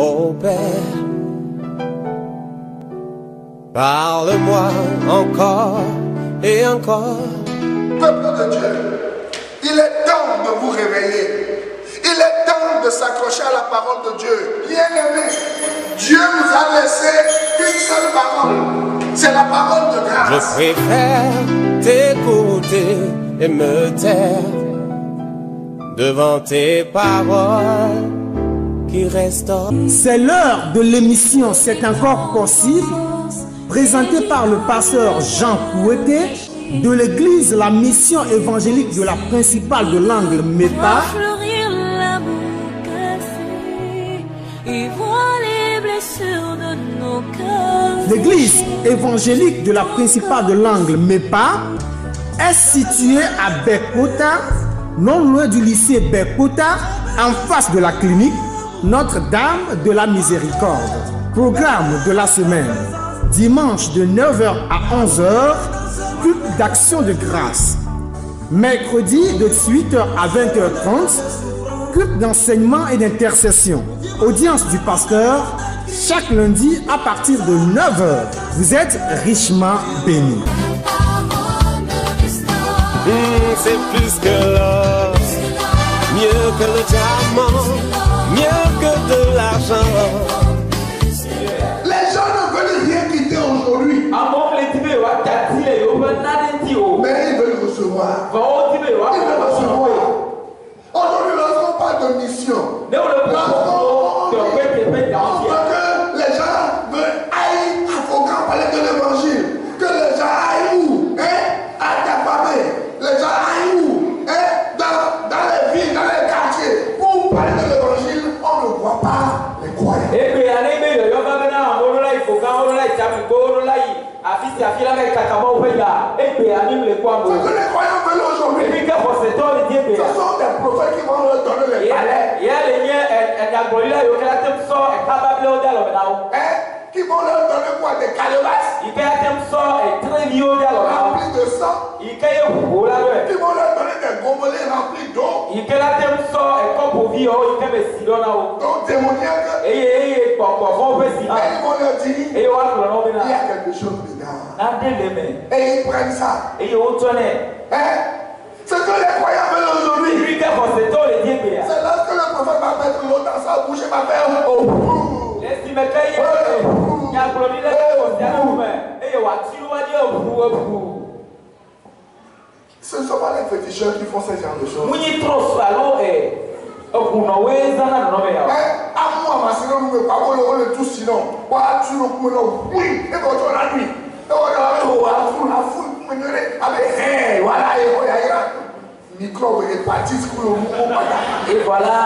ô Père. Parle-moi encore et encore. Peuple de Dieu, il est temps de vous réveiller. Il est temps de s'accrocher à la parole de Dieu. Bien-aimé, Dieu nous a laissé une seule parole. C'est la parole de grâce. Je préfère t'écouter et me taire devant tes paroles qui restaurent. C'est l'heure de l'émission C'est encore possible, présentée par le pasteur Jean Kouété de l'église La Mission évangélique de la principale de l'Angle MEPA. L'église évangélique de la principale de l'Angle MEPA est située à Bekota, non loin du lycée Bekota, en face de la clinique Notre-Dame de la Miséricorde. Programme de la semaine: dimanche de 9h à 11h, culte d'action de grâce. Mercredi de 18h à 20h30, culte d'enseignement et d'intercession. Audience du pasteur chaque lundi à partir de 9h. Vous êtes richement bénis. C'est plus que l'or, mieux que le diamant, mieux que de l'argent. Les gens ne veulent rien quitter aujourd'hui, mais ils veulent recevoir. Ils veulent recevoir. Aujourd'hui, lorsqu'on parle de mission, on veut que les gens aillent au grand palais de l'évangile, que les gens aillent où, à Tapamé, les gens aillent où, dans les villes, dans les quartiers, pour parler de l'évangile. On ne voit pas les croyants. Ce que les croyants veulent aujourd'hui, ce sont des prophètes qui vont leur donner les palais, qui vont leur donner quoi? Des calebasses remplis de sang, qui vont leur donner des gobelets remplis d'eau, d'eau démoniaque, et ils vont leur dire il y a quelque chose dedans, et ils prennent ça. Ce que les croyants veulent aujourd'hui, c'est lorsque le prophète va mettre l'eau dans sa bouche et va faire ce ne sont pas les féticheurs qui font ce genre de choses. Microbe et hépatite pour le mouvement. Et voilà.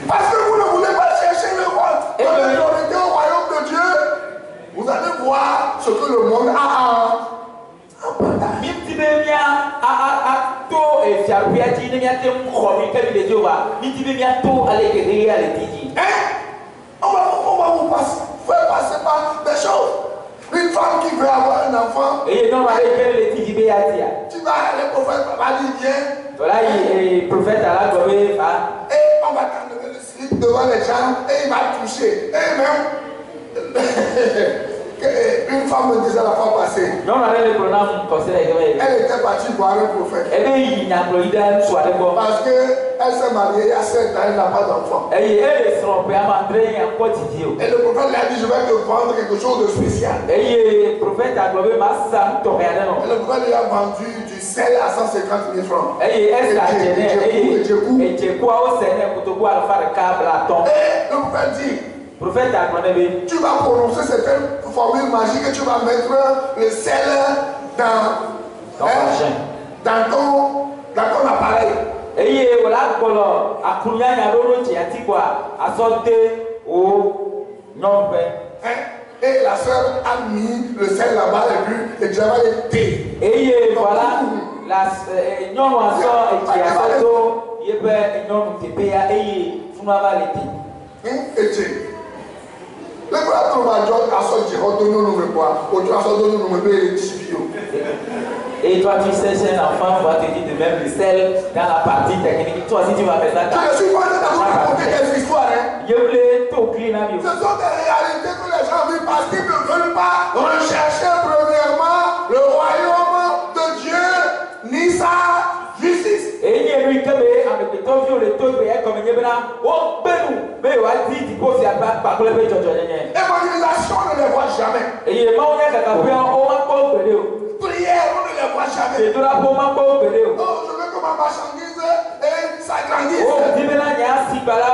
Parce que vous ne voulez pas chercher le monde. Dans l'autorité au royaume de Dieu, vous allez voir ce que le monde a en partage. On va vous faire passer par des choses. Une femme qui veut avoir un enfant, tu vas, le prophète va dire viens. Et on va t'enlever le slip devant les gens et il va toucher. Et même, une femme me disait la fois passée, elle était partie voir un prophète. Parce qu'elle s'est mariée il y a 7 ans, elle n'a pas d'enfant. Et le prophète lui a dit, je vais te vendre quelque chose de spécial. Et le prophète lui a vendu du sel à 150 000 francs. Et le prophète dit, tu vas prononcer certaines formules magiques et tu vas mettre le sel dans ton appareil. Et la soeur a mis le sel là-bas et puis le diable est thé. Et voilà, Et toi, tu sais, chez un enfant, tu vas te dire de mettre le sel dans la partie technique. Toi aussi, tu vas faire ça. Je suis pas en train de vous raconter des histoires. Je voulais tout clean. Ce sont des réalités que les gens vivent parce qu'ils ne veulent pas rechercher premièrement le royaume de Dieu ni sa justice. Et il y a lui qui est avec le temps vieux, le taux de comme il y a là, oh, ben, mais on a dit, tu peux faire pas le péché. Évangélisation, on ne les voit jamais. Et il y a un moment où il y a un Prière, on ne les voit jamais. c'est de la pomme à Oh, je veux que ma marchandise s'agrandisse. oh, dis là, il y a un cibala,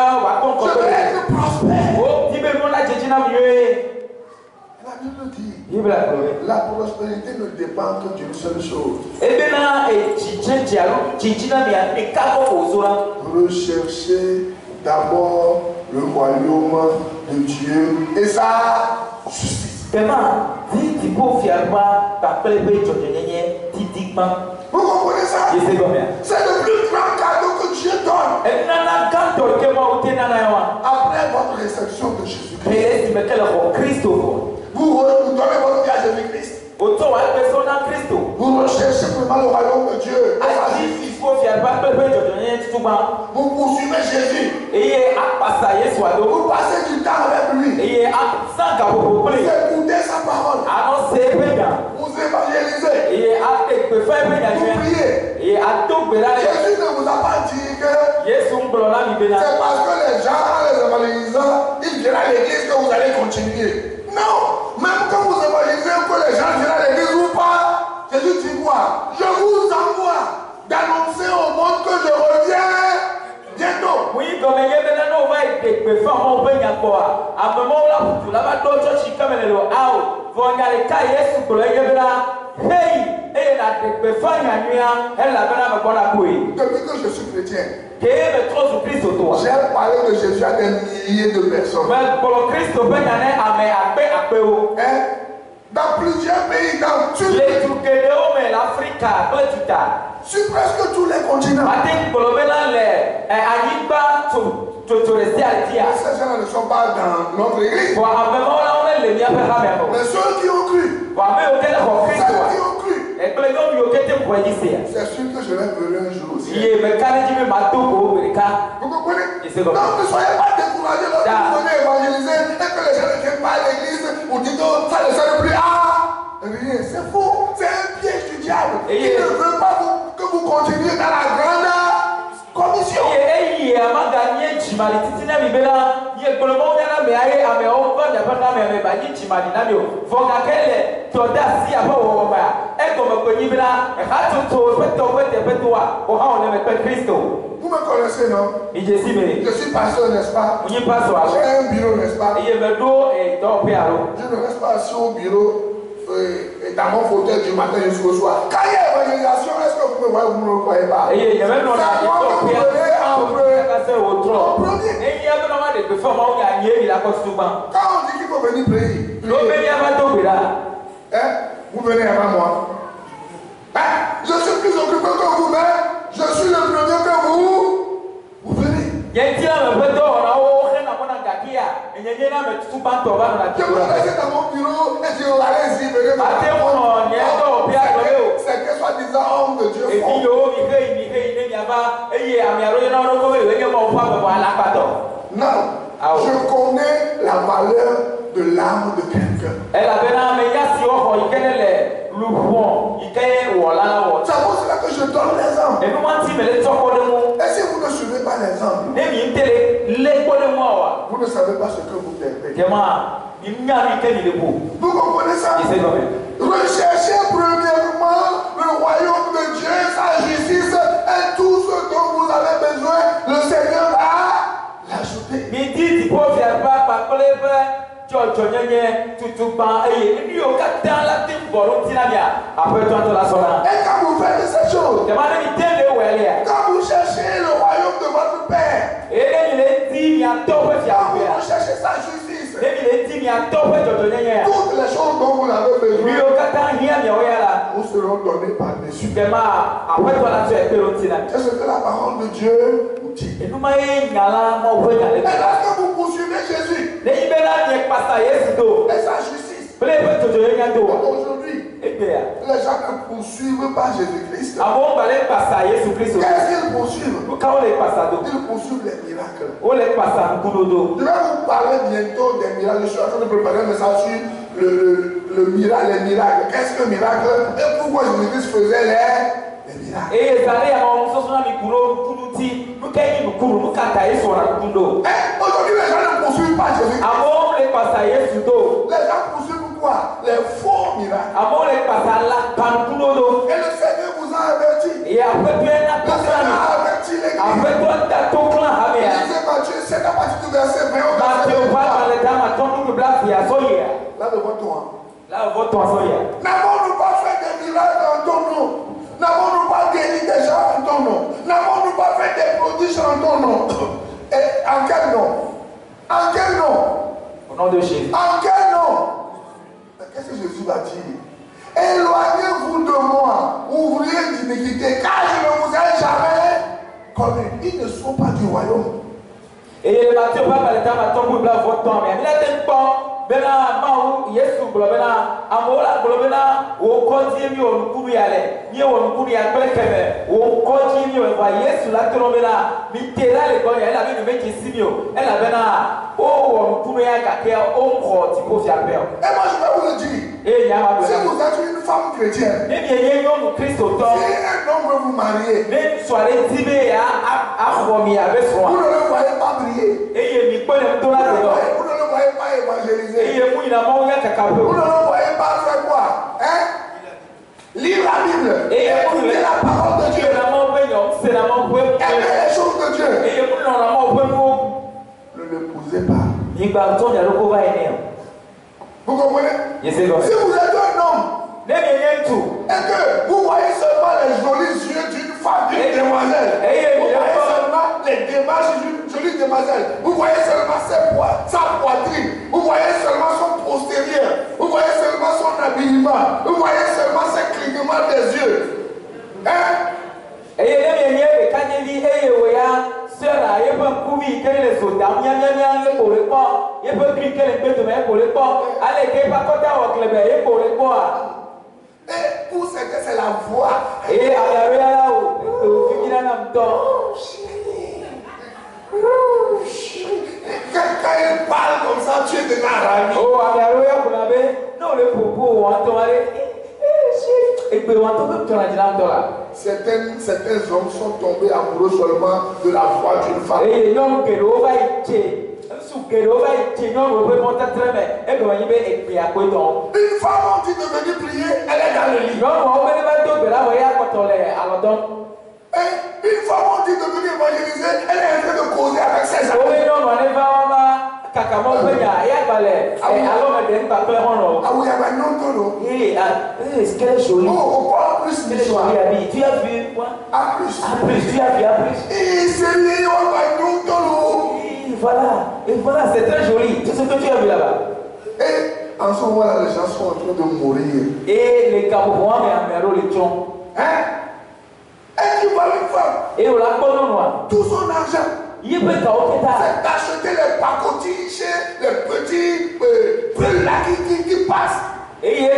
Je veux être prospère. oh, dis là, la jéjina mieux. La Bible dit, Bible la la prospérité ne dépend que d'une seule chose. et bien là, et jéjina mieux, et kako ozora. Rechercher d'abord le royaume de Dieu et sa justice. Comment dis tu peux faire pas par le péché de typiquement. Vous comprenez ça? Je sais combien. C'est le plus grand cadeau que Dieu donne. Et nana quand on te voit au ténana Après votre réception de Jésus-Christ. et tu me quel Christo. Vous donnez votre vie à Jésus-Christ. Auto à personne en Christo. Vous recherchez vraiment le royaume de Dieu. Il faut faire pas le péché de tout bas. Vous poursuivez Jésus. Et à passer soit Vous passez du temps avec lui. et à 100 capot Vous écoutez sa parole. annoncer payant. Vous évangélisez. Et à te faire Vous priez. et à tout bénir. Jésus ne vous a pas dit que Yesu mblona mi bena. c'est parce que les gens, les évangélisants, ils viennent à l'église que vous allez continuer. Non, même quand vous évangélisez, que les gens viennent à l'église ou pas, Jésus dit quoi? Je vous envoie d'annoncer au monde que je reviens bientôt. Oui, comme il y a maintenant, on va être faire mon bain à quoi. À un moment là, tu l'as pas d'autre chose comme le out. Vous regardez quand Yesu pour le là. Hey, et la te faire une nuit, elle la bena me connaît couille. Depuis que je suis chrétien, Que me trop sur Christ toi. j'ai parlé de Jésus à des milliers de personnes. Mais pour le Christ, ben y en a mais à paix au. Hein? Dans plusieurs pays, dans Les trucs mais l'Afrique, sur presque tous les continents. Matin pour le bena les Aniba to rester à dire. Ces gens ne sont pas dans notre église. Pour un moment là, on est les miens faire même. Mais ceux qui ont cru, Pour un auquel on Christ. ceux qui ont cru, Et que les gens lui ont été croyés. c'est sûr que je vais venir un jour aussi. Il est mécanique, mais ma tour au America. Vous comprenez? Et c'est comme Donc ne soyez pas découragés lorsque vous venez évangéliser et que les gens ne viennent pas à l'église. Vous dites, oh, ça ne sert plus. Ah, rien, c'est faux. C'est un piège du diable. Il ne veut pas que vous continuiez dans la grande commission. Et il a gagné Jimali Titina Bibela. Il est pour le moment là, mais aïe, à mes enfants, il n'y a pas de mais Bani Jimali Namio. Faut qu'elle toda si à pas au bas. Et comme que Nibela, et Hatuto, Peto, on ne met pas Christo. Vous me connaissez, non? Il est si bien. Je suis pasteur, n'est-ce pas? Il passe à J'ai un bureau, n'est-ce pas? il est le dos et dans Piaro. Je ne reste pas assis au bureau et dans mon fauteuil du matin jusqu'au soir. Quand il y a évangélisation, est-ce que vous me voyez ou vous ne me voyez pas? Et il y a même C'est moi que vous prenez en premier. Et il y a vraiment des performances où il y a costume. Quand on dit qu'il faut venir prier, hein? Vous venez avant moi. Hein? Je suis plus occupé que vous, mais je suis le premier que vous. Vous venez. Je me reste dans mon bureau et je allez-y, venez. C'est que soi-disant homme de Dieu fort. Non, je connais la valeur de l'âme de quelqu'un. C'est pour cela que je donne l'exemple. Et si vous ne suivez pas l'exemple, vous ne savez pas ce que vous perdez. Vous comprenez ça? Recherchez premièrement le royaume de Dieu, sa justice et tout ce dont vous avez besoin, le Seigneur va l'ajouter. Et quand vous faites ces choses, quand vous cherchez le royaume de votre Père, quand vous recherchez sa justice, toutes les choses dont vous avez besoin vous seront données par-dessus. C'est ce que la parole de Dieu vous dit. Et lorsque vous poursuivez Jésus et sa justice, Aujourd'hui, les gens ne poursuivent pas Jésus-Christ. Qu'est-ce qu'ils poursuivent? Ils poursuivent les miracles. Je vais vous parler bientôt des miracles. Je suis en train de préparer un message sur le miracle, les miracles. Qu'est-ce que miracle? Et pourquoi Jésus-Christ faisait les miracles? Aujourd'hui, les gens ne poursuivent pas Jésus-Christ. Les gens poursuivent quoi? Les faux miracles. Et le Seigneur vous a averti. Le Seigneur a averti l'Église. Lisez Matthieu 7 à partir du verset 20 au verset 23. Là devant toi. N'avons-nous pas fait des miracles en ton nom? N'avons-nous pas guéri des gens en ton nom? N'avons-nous pas fait des prodiges en ton nom? Et en quel nom? En quel nom? Au nom de Jésus. En quel nom? Qu'est-ce que Jésus va dire? Éloignez-vous de moi, ouvriers d'iniquité, car je ne vous ai jamais connu. Ils ne sont pas du royaume. Et le Matthieu va parler de ma tombe pour votre temps, mais il a des temps. Bena maou Yesu globena amola globena wo konti mi o nkuru yale mi o nkuru ya pelekeme wo konti mi o va Yesu la globena mi tera le gonya ela bi me ki simio ela bena o wo nkuru ya kake o nko ti ko fi abel. Et moi je vais vous le dire. Si vous êtes une femme chrétienne, si un homme veut vous marier, vous ne le voyez pas briller. Vous ne le voyez pas évangéliser. Vous ne le voyez pas faire quoi? Hein? Lire la Bible. Écouter la parole de Dieu. Aimer les choses de Dieu. Ne l'épousez pas. Vous comprenez? Si vous êtes un homme et que vous voyez seulement les jolis yeux d'une femme, d'une demoiselle, vous voyez seulement les démarches d'une jolie demoiselle, vous voyez seulement sa poitrine, vous voyez seulement son postérieur, vous voyez seulement son habillement, vous voyez seulement ses clignements des yeux. Hein? Sera ye peut courir que les soldats mia pour le port ye peut crier que les bêtes mais pour le port allez que pas côté au club ye pour le port et pour ce que c'est la voix et à la là où finira nam to quand il parle comme ça tu es déjà ravi. Oh à la pour la non le propos on entend aller et puis on entend que tu as dit là. Certains hommes sont tombés amoureux seulement de la voix d'une femme. Et non que l'eau va être une femme on dit de venir prier, elle est dans le lit. Une femme on dit de venir évangéliser, elle est en train de causer avec ses amis. Ah oui, il y a un nom de l'eau. Est-ce qu'elle est jolie? Oh, en plus, elle est jolie. Tu as vu quoi? En plus. En plus, tu as vu en plus. Et c'est lié au nom de l'eau. Et voilà, c'est très joli. Tout ce que tu as vu là-bas. Et en ce moment-là, les gens sont en train de mourir. Et les Camerounais, mais les tchons. Hein? Et tu vois une femme. Et on l'a connu, moi. Tout son argent. C'est d'acheter les pacotilles chez les petits prix là qui passent. Et il y a un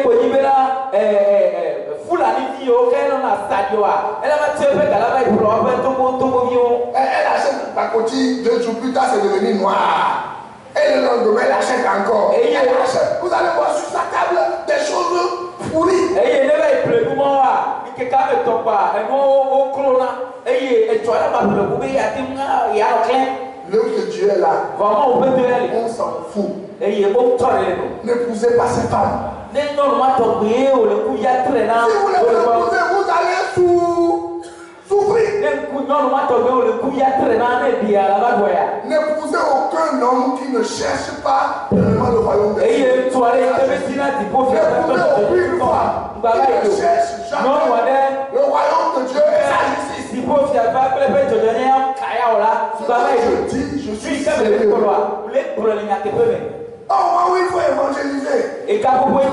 elle achète le pacotille, 2 jours plus tard c'est devenu noir. Et le lendemain elle achète encore. Et elle achète. Vous allez voir sur sa table des choses pourries. Et il y a l'œuvre de Dieu est là. On s'en fout. N'épousez pas ces femmes. Si vous les épousez, vous allez souffrir. N'épousez aucun homme qui ne cherche pas vraiment le royaume de Dieu. N'épousez aucune femme qui ne cherche jamais le royaume de Dieu et sa justice. Je suis sérieux. Oh oui, il faut évangéliser. Oh oui,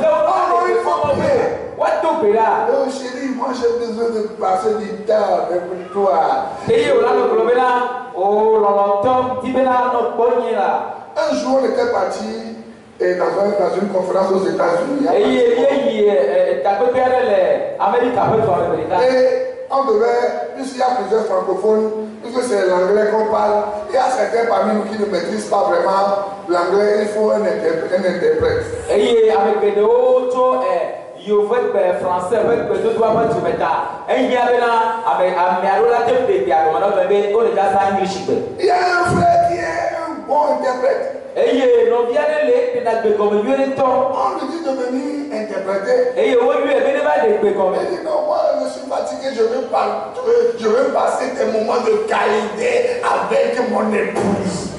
il faut prier. Oh chérie, moi j'ai besoin de passer du temps avec toi. Un jour on était parti Et dans une conférence aux États-Unis. Et on devait, puisqu'il y a plusieurs francophones, puisque c'est l'anglais qu'on parle, il y a certains parmi nous qui ne maîtrisent pas vraiment l'anglais, il faut un interprète. Français il y a un frère qui est un bon interprète. On lui dit de venir interpréter. Il dit non, moi je suis fatigué, je veux passer des moments de qualité avec mon épouse.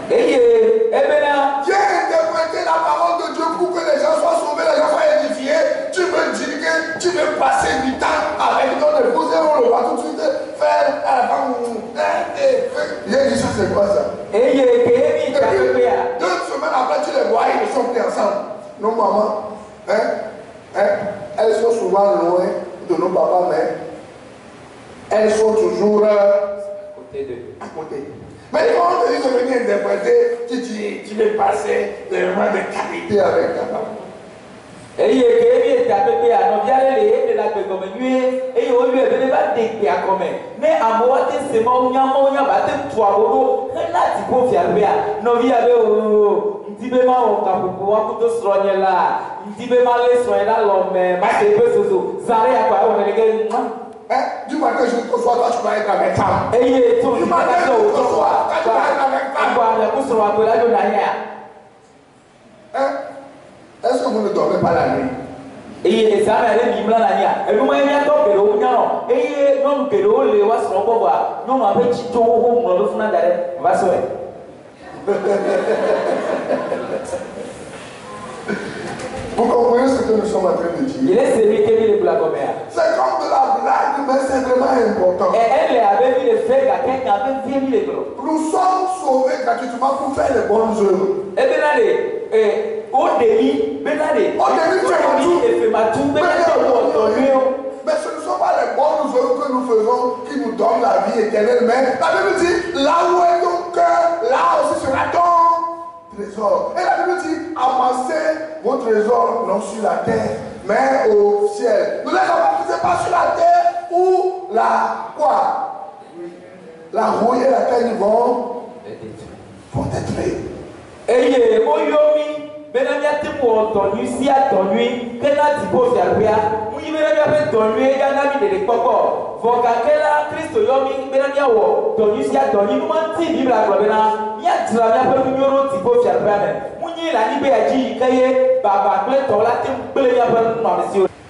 Viens interpréter la parole de Dieu pour que les gens soient sauvés, les gens soient édifiés. Tu veux dire que tu veux passer du temps avec ton épouse et on le va tout de suite faire à la fin. J'ai dit ça, c'est quoi ça? 2 semaines après, tu les vois, ils sont pris ensemble. Nos mamans, elles sont souvent loin de nos papas, mais elles sont toujours à côté. Mais quand on te dit de venir interpréter, tu veux passer des moments de qualité avec ta femme. Du matin jusqu'au soir, toi tu vas être avec femme. Du matin jusqu'au soir, toi tu vas être avec femme. Est-ce que vous ne dormez pas la nuit? Vous comprenez ce que nous sommes en train de dire? C'est comme de la blague, mais c'est vraiment important. Nous sommes sauvés gratuitement pour faire les bonnes œuvres. Au début, tu as tout. Mais ce ne sont pas les bonnes œuvres que nous faisons qui nous donnent la vie éternelle. Mais la Bible dit, là où est ton cœur, là aussi sera ton trésor. Et la Bible dit, amassez vos trésors non sur la terre, mais au ciel. Ne les amassez pas sur la terre où la rouille et la terre vont détruire.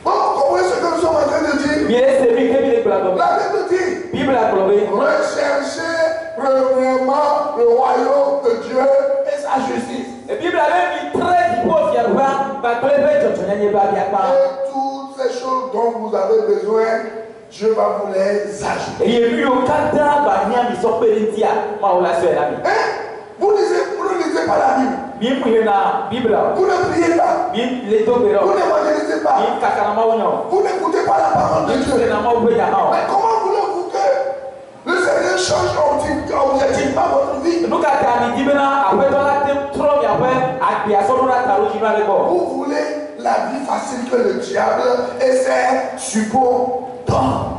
Comment est-ce que nous sommes en train de dire? La Bible dit, recherchez premièrement le royaume de Dieu et sa justice. Et toutes ces choses dont vous avez besoin, Dieu va vous les ajouter. Vous ne lisez pas la Bible. Vous ne priez pas. Vous n'évangélisez pas. Vous n'écoutez pas la parole de Dieu. Mais comment voulez-vous que le Seigneur change objectivement votre vie? Vous voulez la vie facile que le diable essaie supportant.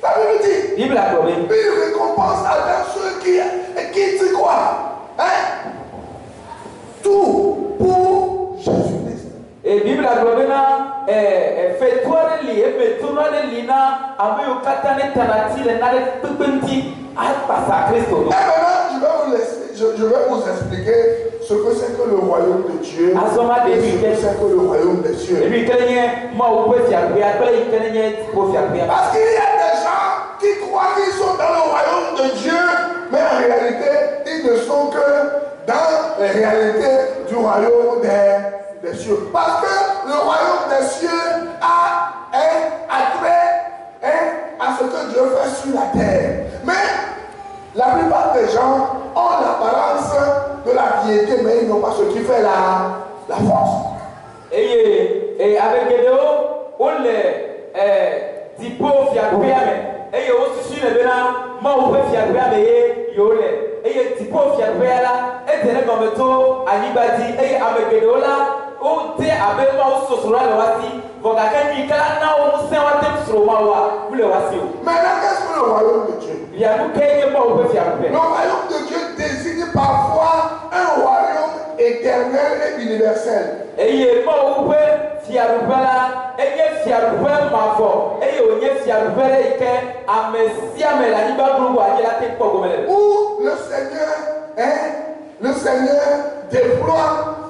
La Bible dit, il récompense à ceux qui disent quoi? Tout pour Jésus-Christ. Et Bible a je vais vous expliquer ce que c'est que le royaume de Dieu et ce que c'est que le royaume des cieux. Parce qu'il y a des gens qui croient qu'ils sont dans le royaume de Dieu, mais en réalité, ils ne sont que dans les réalités du royaume des cieux. Parce que le royaume des cieux a un attrait à ce que Dieu fait sur la terre. Mais la plupart des gens ont l'apparence de la piété, mais ils n'ont pas ce qui fait la force. Et avec Gédéon, on les dit pauvres, eye wo susu le bena ma wo pe fiabe ameye yo le eye tipo fiabe la etene gometo anyigba di eye amegede ola o te abe ma wo sosoro le wasi voga keni kala na wo musen wa tem soro ma wa le wasi o. Maintenant, qu'est-ce que le royaume de Dieu? Il y a nous qui est ma wo pe fiabe. Le royaume de Dieu désigne parfois un royaume éternel et universel. Eye ma wo pe fiabe la eye fiabe ma fo eye o nye fiabe le ike amesia me la niba groupe a la te ko gomele. Où le Seigneur déploie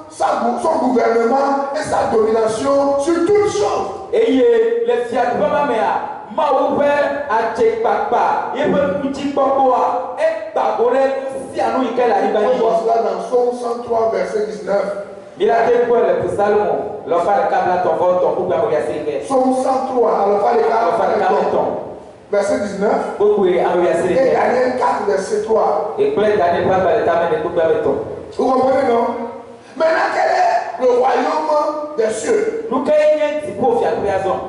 son gouvernement et sa domination sur toutes choses. Eye le fiabe ma mea ma wo pe ache papa ye pe kuti pokoa e bagore si anu ike la niba On ni. voit cela dans Psaume 103 verset 19. Il a été pour le Salomon, l'enfant de Kabla, ton vote, ton couple à Oyassé. Psaume 103, l'enfant de Kabla, verset 19. Beaucoup est à Oyassé. Et Daniel 4, verset 3. Et plein Daniel pas le temps de couper avec toi. Vous comprenez, non? Maintenant, quel est le royaume des cieux? Nous gagnons du pauvre à Péazon.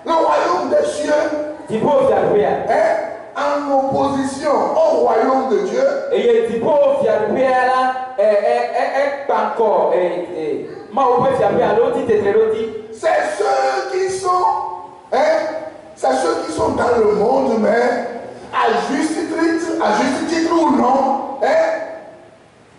Le royaume des cieux Du pauvre à Péazon. est en opposition au royaume de Dieu. Et du pauvre à Péazon encore. C'est ceux qui sont dans le monde, mais à juste titre ou non,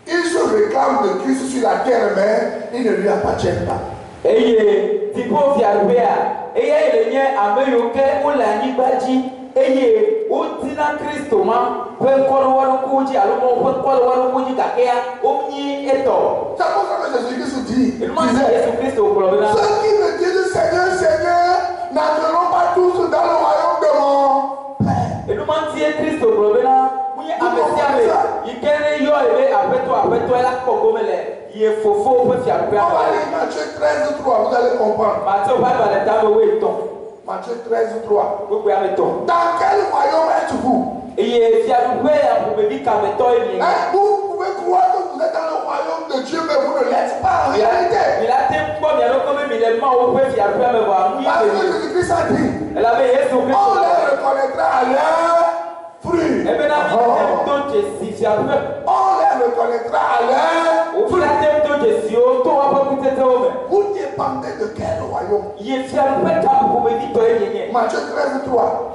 ils se réclament de Christ sur la terre, mais ils ne lui appartiennent pas. Et du pauvre à Péazon. Et il y a un meilleur ou la Nibadji. Eye o tina Kristo ma pe koro wanu kuji alomo pe koro wanu kuji kakea omni eto. C'est pour ça que Jésus-Christ dit, Jésus Christ au problème. ceux qui me disent Seigneur, Seigneur, n'entreront pas tous dans le royaume de mon Père. Et nous mentir Christ au problème. Oui, amesiame. Ikene yo ebe apeto la kogomele. Il est fofo pe fiabe. On va lire Matthieu 13, 3, vous allez comprendre. Matthieu pas dans le table weton. Matthieu 13, 3. Vous pouvez meton. Dans quel royaume êtes-vous? Et fiabe ya pour me dire kameto emi. Vous pouvez croire que vous êtes dans le royaume de Dieu, mais vous ne l'êtes pas en réalité. Il a été comme il a comme il est mort au peu fiabe me voir. Parce que Jésus-Christ a dit, Elle avait Jésus Christ. on les reconnaîtra à leurs fruits. Et maintenant, on les reconnaîtra à leurs fruits. Vous dépendez de quel royaume? Matthieu 13, 3.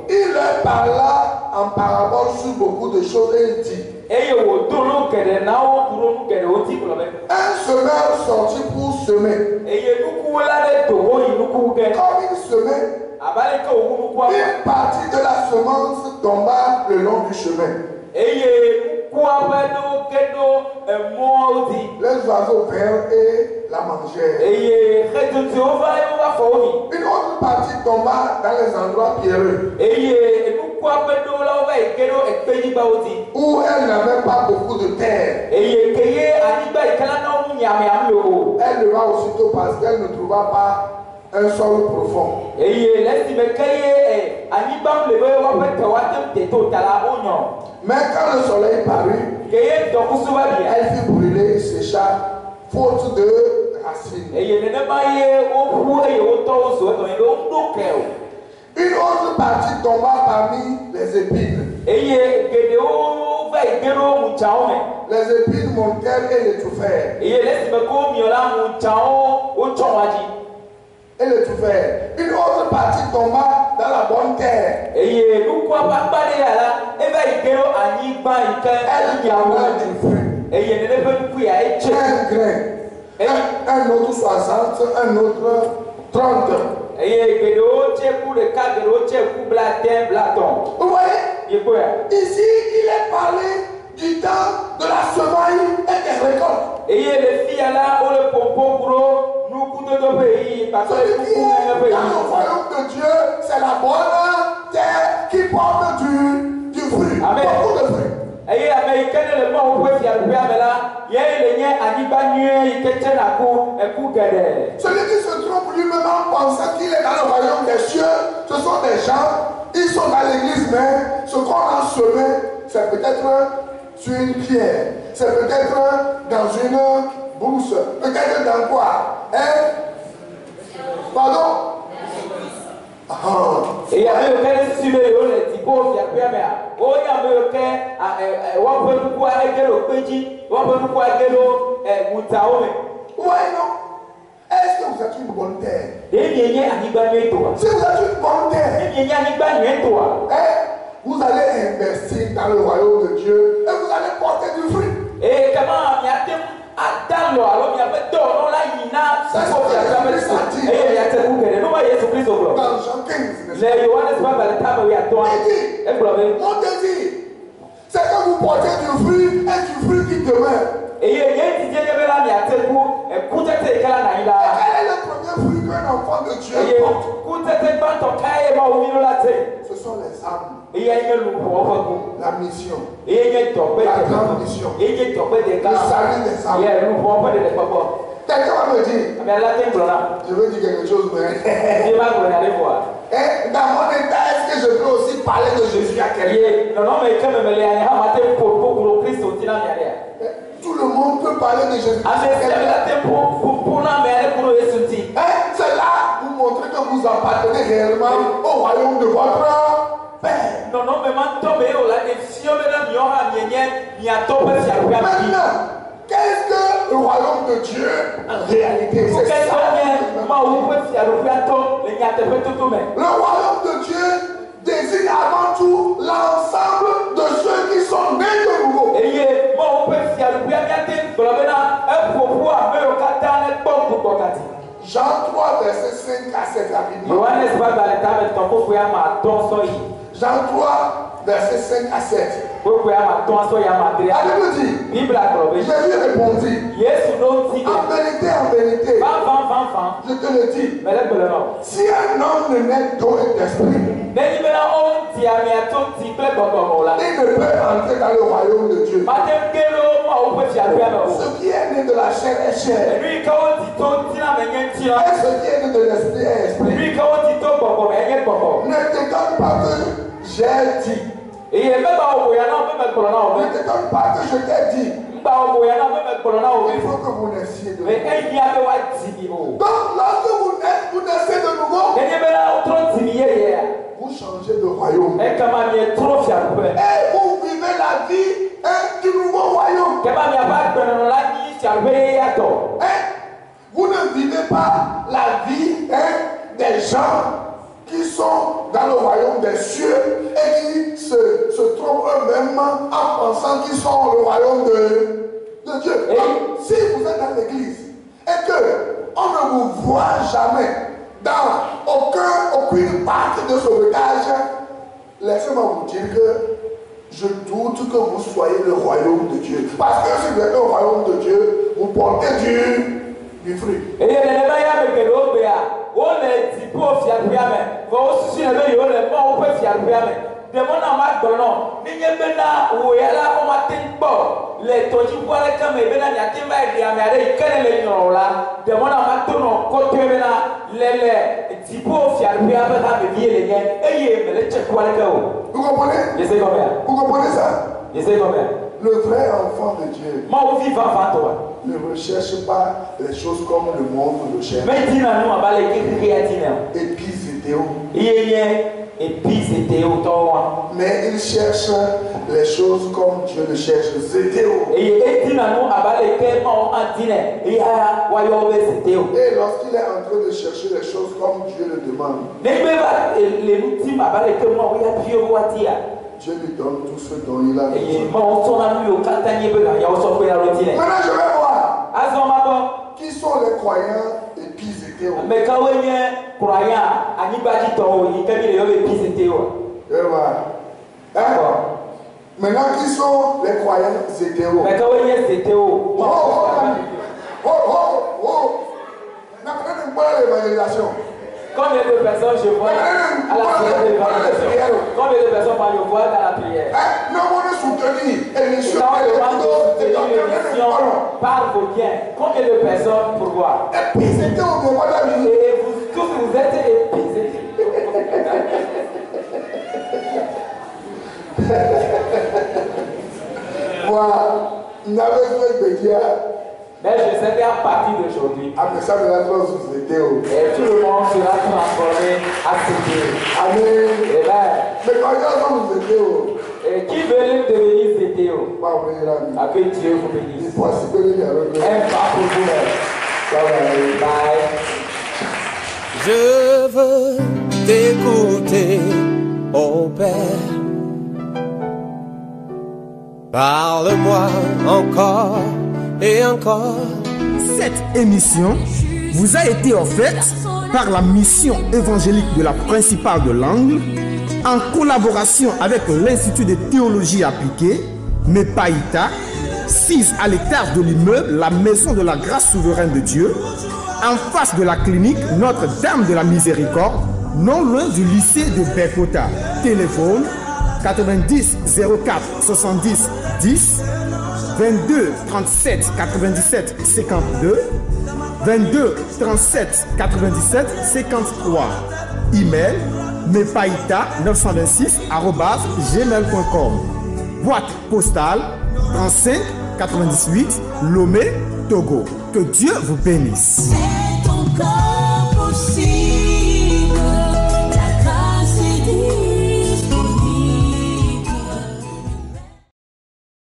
Il leur parla en parabole sur beaucoup de choses et il dit, un semeur sortit pour semer. Comme il semait, une partie de la semence tomba le long du chemin. Les oiseaux vinrent et la mangèrent. Une autre partie tomba dans les endroits pierreux, où elle n'avait pas beaucoup de terre. Elle leva aussitôt parce qu'elle ne trouva pas un sol profond. Mais quand le soleil parut, elle fut brûlée et sécha, faute de racines. Une autre partie tomba parmi les épines. Les épines montèrent et l'étouffèrent. Une autre partie tomba dans la bonne terre. Elle donna du fruit. Un grain. Un autre 60, un autre 30. Vous voyez? Ici, il est parlé du temps de la semaille et des récoltes. Dans le royaume de Dieu, c'est la bonne terre qui porte du fruit. Amen. Beaucoup de fruits. Celui qui se trompe lui-même en pensant qu'il est dans le royaume des cieux, ce sont des gens, ils sont dans l'église, mais ce qu'on a semé, c'est peut-être sur une pierre, c'est peut-être dans une brousse, peut-être dans quoi? Hein? Pardon? Ah. Et il y avait aucun suivre le type au fier permet. Oh, il y avait aucun on peut nous quoi avec le petit, on peut nous quoi avec le moutaome. Ouais, non. Est-ce que vous êtes une bonne terre? Et bien, il y a un igbanué toi. Si vous êtes une bonne terre, et bien, il y a un igbanué toi. Vous allez investir dans le royaume de Dieu et vous allez porter du fruit. Et comment il y a attends alors il y a fait d'or là il n'a ça faut jamais sortir. Et il y a cette boucle nous voyons Jésus Christ au gloire. Dans Jean 15. Les Johannes pas le temps où il y a toi. Et problème. Mon désir, c'est que vous portez du fruit et du fruit qui demeure. Et il y a dit il y avait là il y a cette boucle écoute c'est quel là il a. Quel est le premier fruit qu'un enfant de Dieu porte? Écoute c'est pas ton cahier ma au milieu là c'est. Ce sont les âmes. Et il y a une loupe la mission. Et il y a la grande mission. Et il y a des le salut des âmes. Il y a une loupe de papa. Quelqu'un va me dire. Mais là je veux dire quelque chose mais. Je vais aller voir. Et dans mon état, est-ce que je peux aussi parler de Jésus à quelqu'un? Non, mais quand même, il y a un matin pour Christ au final, tout le monde peut parler de Jésus. C'est là vous montrez que vous appartenez réellement au royaume de votre Père. Non, mais maintenant, qu'est-ce que le royaume de Dieu en réalité? C'est ça. Le royaume de Dieu désigne avant tout l'ensemble de ceux qui sont nés de nouveau. Jean 3, verset 5 à 7 rapidement. Jean 3, verset 5 à 7. Allez-vous dire. Jésus répondit. En vérité, je te le dis. Si un homme ne naît d'eau et d'esprit, il ne peut entrer dans le royaume de Dieu. Ce qui est né de la chair est chair. Et ce qui est né de l'esprit est esprit. Ne t'étonne pas que j'ai dit. Ne t'étonne pas que je t'ai dit. Il faut que vous naissiez de nouveau. Donc lorsque vous naissez de nouveau, vous changez de royaume. Et vous vivez la vie du nouveau royaume. Vous ne vivez pas la vie des gens qui sont dans le royaume des cieux et qui se trouvent eux-mêmes en pensant qu'ils sont le royaume de Dieu. Donc, si vous êtes dans l'église et qu'on ne vous voit jamais dans aucune partie de sauvetage, laissez-moi vous dire que je doute que vous soyez le royaume de Dieu. Parce que si vous êtes le royaume de Dieu, vous portez du fruit. Vous comprenez? Vous comprenez ça? Le vrai enfant de Dieu ne recherche pas les choses comme le monde le cherche. Mais il cherche les choses comme Dieu le cherche. Et lorsqu'il est en train de chercher les choses comme Dieu le demande, Dieu lui donne tout ce dont il a besoin. Maintenant je vais voir qui sont les croyants épis-hétéros. Maintenant qui sont les croyants hétéros. N'apprenez pas l'évangélisation. Combien de personnes je vois à la prière de l'évangélisation? Combien de personnes je vois dans la prière? Non, on est soutenu. Émission par vos biens. Combien de personnes pour voir? Et puis c'était au moment de la vie. Et vous tous vous êtes épuisés. Moi, n'avez pas de dire Mais je sais qu'à partir d'aujourd'hui, après ça, de la gloire sous les théos. et tout le monde sera transformé à ce Dieu. Amen. Amen. Mais quand il y a vous les théos, Et qui veut devenir Zétéo? pas ouvrir la vie. Que Dieu vous bénisse. Il faut assister les avec Un pas pour vous-même. Bye. Je veux t'écouter, ô Père. Parle-moi encore et encore. Cette émission vous a été offerte par la mission évangélique de la Principale de l'Angle en collaboration avec l'Institut de théologie appliquée, MEPAITA, 6 à l'étage de l'immeuble La Maison de la Grâce Souveraine de Dieu, en face de la clinique Notre-Dame de la Miséricorde, non loin du lycée de Bekota. Téléphone 90 04 70 10 22 37 97 52 22 37 97 53. Email mepaïta926@gmail.com. Boîte postale 35 98 Lomé, Togo. Que Dieu vous bénisse. C'est ton corps.